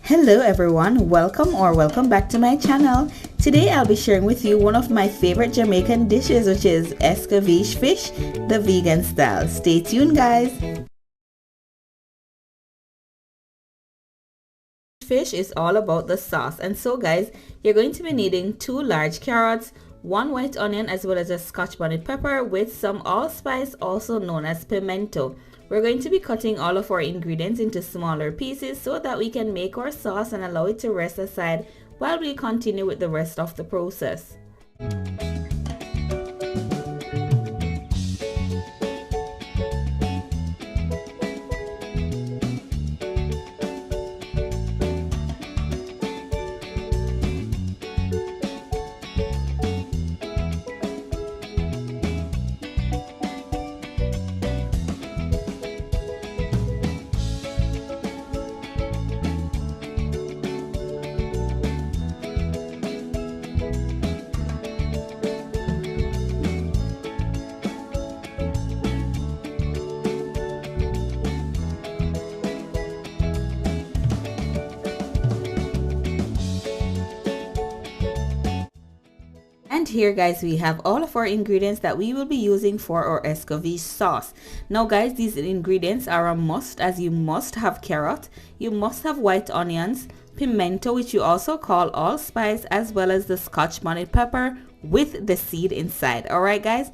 Hello everyone, welcome back to my channel. Today I'll be sharing with you one of my favorite Jamaican dishes, which is Escovitch fish, the vegan style. Stay tuned guys. Fish is all about the sauce, and so guys, you're going to be needing 2 large carrots, 1 white onion, as well as a scotch bonnet pepper with some allspice, also known as pimento. We're going to be cutting all of our ingredients into smaller pieces so that we can make our sauce and allow it to rest aside while we continue with the rest of the process. And here guys, we have all of our ingredients that we will be using for our Escovitch sauce. Now guys, these ingredients are a must, as you must have carrot, you must have white onions, pimento, which you also call allspice, as well as the scotch bonnet pepper with the seed inside. Alright guys,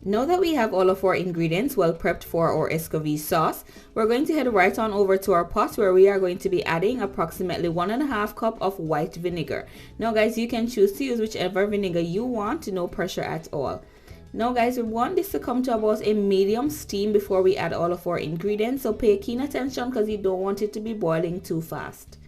now that we have all of our ingredients well prepped for our Escovitch sauce, we're going to head right on over to our pot where we are going to be adding approximately 1.5 cup of white vinegar. Now guys, you can choose to use whichever vinegar you want, no pressure at all. Now guys, we want this to come to about a medium steam before we add all of our ingredients, so pay keen attention because you don't want it to be boiling too fast.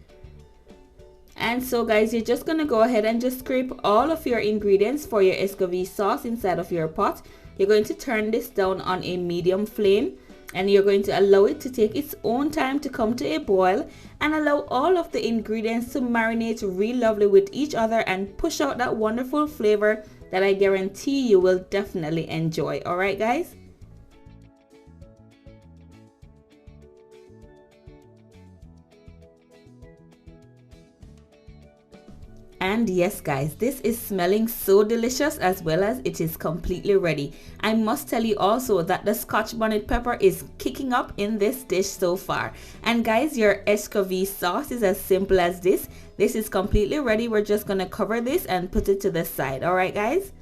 And so guys, you're just going to go ahead and just scrape all of your ingredients for your Escovitch sauce inside of your pot. You're going to turn this down on a medium flame and you're going to allow it to take its own time to come to a boil and allow all of the ingredients to marinate real lovely with each other and push out that wonderful flavor that I guarantee you will definitely enjoy. Alright guys? And yes guys, this is smelling so delicious, as well as it is completely ready. I must tell you also that the scotch bonnet pepper is kicking up in this dish so far. And guys, your Escovitch sauce is as simple as this. This is completely ready. We're just going to cover this and put it to the side. Alright guys?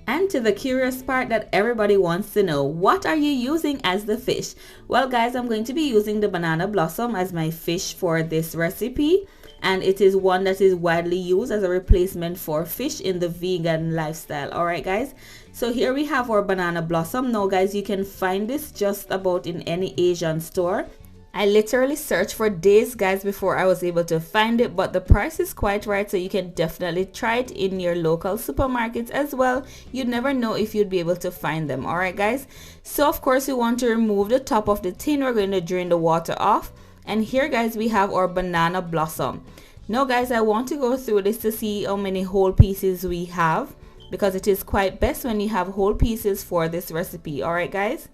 And to the curious part that everybody wants to know, what are you using as the fish? Well guys, I'm going to be using the banana blossom as my fish for this recipe. And it is one that is widely used as a replacement for fish in the vegan lifestyle. Alright guys, so here we have our banana blossom. Now guys, you can find this just about in any Asian store. I literally searched for days guys before I was able to find it, but the price is quite right, so you can definitely try it in your local supermarkets as well. You'd never know if you'd be able to find them. Alright guys, so of course we want to remove the top of the tin. We're going to drain the water off. And here guys, we have our banana blossom. Now guys, I want to go through this to see how many whole pieces we have, because it is quite best when you have whole pieces for this recipe. Alright guys,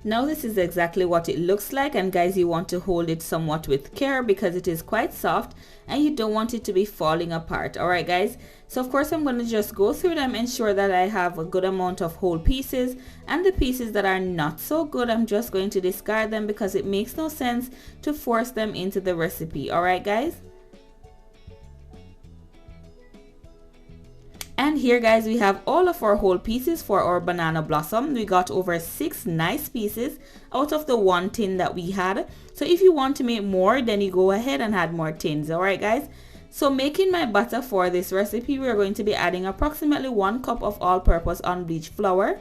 now this is exactly what it looks like, and guys, you want to hold it somewhat with care because it is quite soft and you don't want it to be falling apart. Alright guys, so of course I'm going to just go through them, ensure that I have a good amount of whole pieces, and the pieces that are not so good, I'm just going to discard them because it makes no sense to force them into the recipe. Alright guys, and here guys, we have all of our whole pieces for our banana blossom. We got over 6 nice pieces out of the 1 tin that we had. So if you want to make more, then you go ahead and add more tins. Alright guys, so making my batter for this recipe, we're going to be adding approximately 1 cup of all-purpose unbleached flour.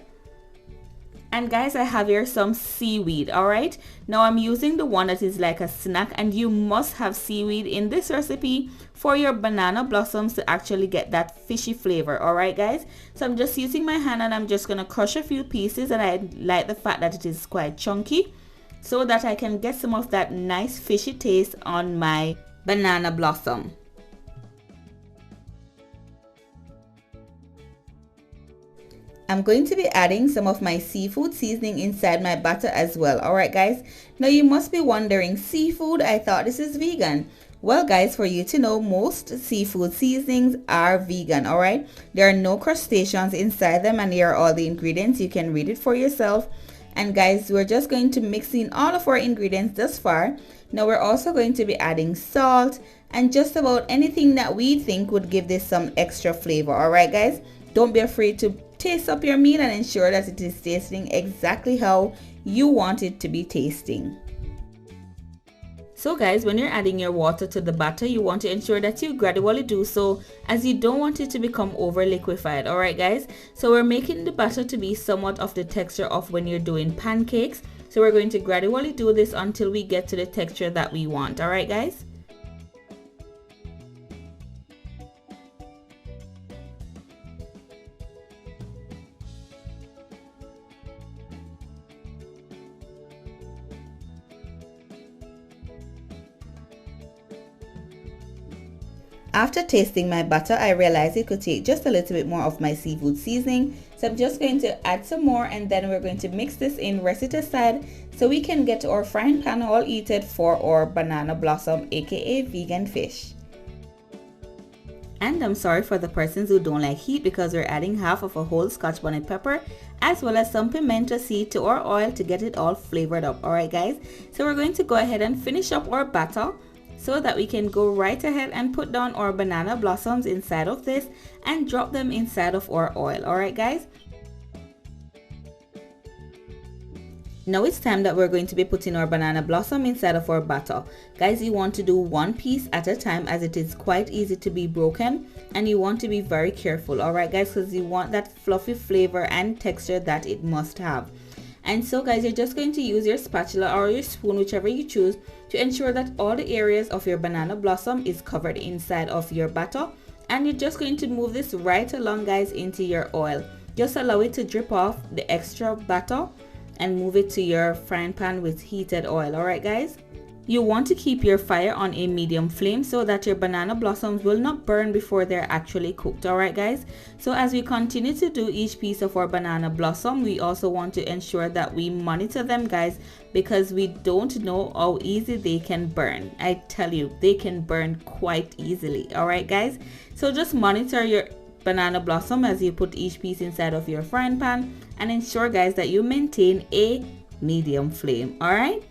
And guys, I have here some seaweed. Alright, now I'm using the one that is like a snack, and you must have seaweed in this recipe for your banana blossoms to actually get that fishy flavor. Alright guys, so I'm just using my hand and I'm just going to crush a few pieces, and I like the fact that it is quite chunky so that I can get some of that nice fishy taste on my banana blossom. I'm going to be adding some of my seafood seasoning inside my batter as well. Alright guys, now you must be wondering, seafood? I thought this is vegan. Well guys, for you to know, most seafood seasonings are vegan, alright? There are no crustaceans inside them and here are all the ingredients. You can read it for yourself. And guys, we're just going to mix in all of our ingredients thus far. Now we're also going to be adding salt and just about anything that we think would give this some extra flavor. Alright guys, don't be afraid to taste up your meal and ensure that it is tasting exactly how you want it to be tasting. So guys, when you're adding your water to the batter, you want to ensure that you gradually do so, as you don't want it to become over liquefied. Alright guys, so we're making the batter to be somewhat of the texture of when you're doing pancakes. So we're going to gradually do this until we get to the texture that we want. Alright guys. After tasting my butter, I realized it could take just a little bit more of my seafood seasoning. So I'm just going to add some more and then we're going to mix this in, rest it aside so we can get our frying pan all heated for our banana blossom, aka vegan fish. And I'm sorry for the persons who don't like heat, because we're adding half of a whole scotch bonnet pepper as well as some pimento seed to our oil to get it all flavored up. Alright guys, so we're going to go ahead and finish up our batter, so that we can go right ahead and put down our banana blossoms inside of this and drop them inside of our oil. Alright guys, now it's time that we're going to be putting our banana blossom inside of our batter. Guys, you want to do one piece at a time as it is quite easy to be broken, and you want to be very careful. Alright guys, because you want that fluffy flavor and texture that it must have. And so guys, you're just going to use your spatula or your spoon, whichever you choose, to ensure that all the areas of your banana blossom is covered inside of your batter. And you're just going to move this right along guys into your oil. Just allow it to drip off the extra batter and move it to your frying pan with heated oil. Alright guys, you want to keep your fire on a medium flame so that your banana blossoms will not burn before they're actually cooked. Alright guys, so as we continue to do each piece of our banana blossom, we also want to ensure that we monitor them guys, because we don't know how easy they can burn. I tell you, they can burn quite easily. Alright guys, so just monitor your banana blossom as you put each piece inside of your frying pan and ensure guys that you maintain a medium flame. Alright,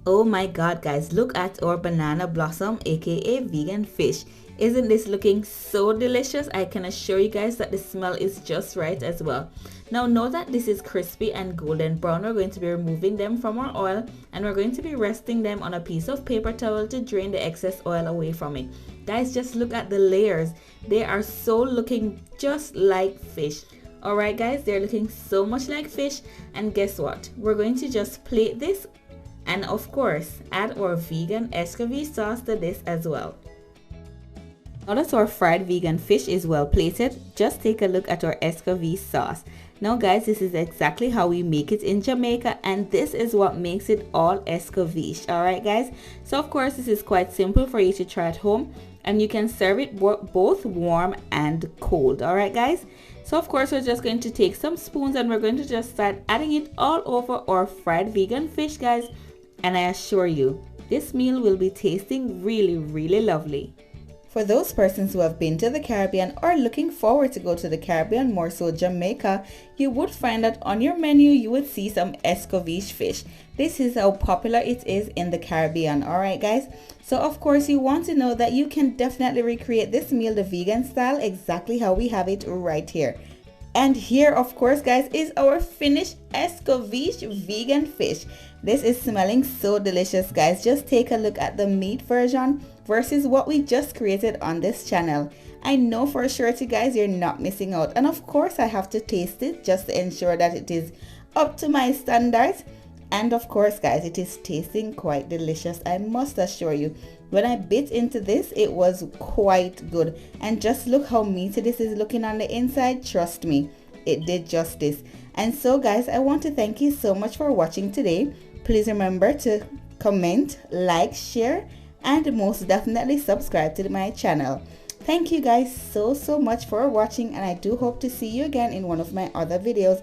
oh my god guys, look at our banana blossom, aka vegan fish. Isn't this looking so delicious? I can assure you guys that the smell is just right as well. Now know that this is crispy and golden brown. We're going to be removing them from our oil and we're going to be resting them on a piece of paper towel to drain the excess oil away from it. Guys, just look at the layers. They are so looking just like fish. Alright guys, they're looking so much like fish, and guess what? We're going to just plate this and of course add our vegan Escovitch sauce to this as well. Now that our fried vegan fish is well plated, just take a look at our Escovitch sauce. Now guys, this is exactly how we make it in Jamaica, and this is what makes it all Escovitch. Alright guys, so of course this is quite simple for you to try at home, and you can serve it both warm and cold. Alright guys, so of course we're just going to take some spoons and we're going to just start adding it all over our fried vegan fish guys, and I assure you this meal will be tasting really lovely. For those persons who have been to the Caribbean or looking forward to go to the Caribbean, more so Jamaica, you would find that on your menu you would see some Escovitch fish. This is how popular it is in the Caribbean. Alright guys, so of course you want to know that you can definitely recreate this meal the vegan style exactly how we have it right here. And here of course guys is our finished Escovitch vegan fish. This is smelling so delicious guys. Just take a look at the meat version versus what we just created on this channel. I know for sure you guys you're not missing out, and of course I have to taste it just to ensure that it is up to my standards. And of course guys, it is tasting quite delicious, I must assure you. When I bit into this, it was quite good, and just look how meaty this is looking on the inside. Trust me, it did justice. And so guys, I want to thank you so much for watching today. Please remember to comment, like, share, and most definitely subscribe to my channel. Thank you guys so much for watching, and I do hope to see you again in one of my other videos.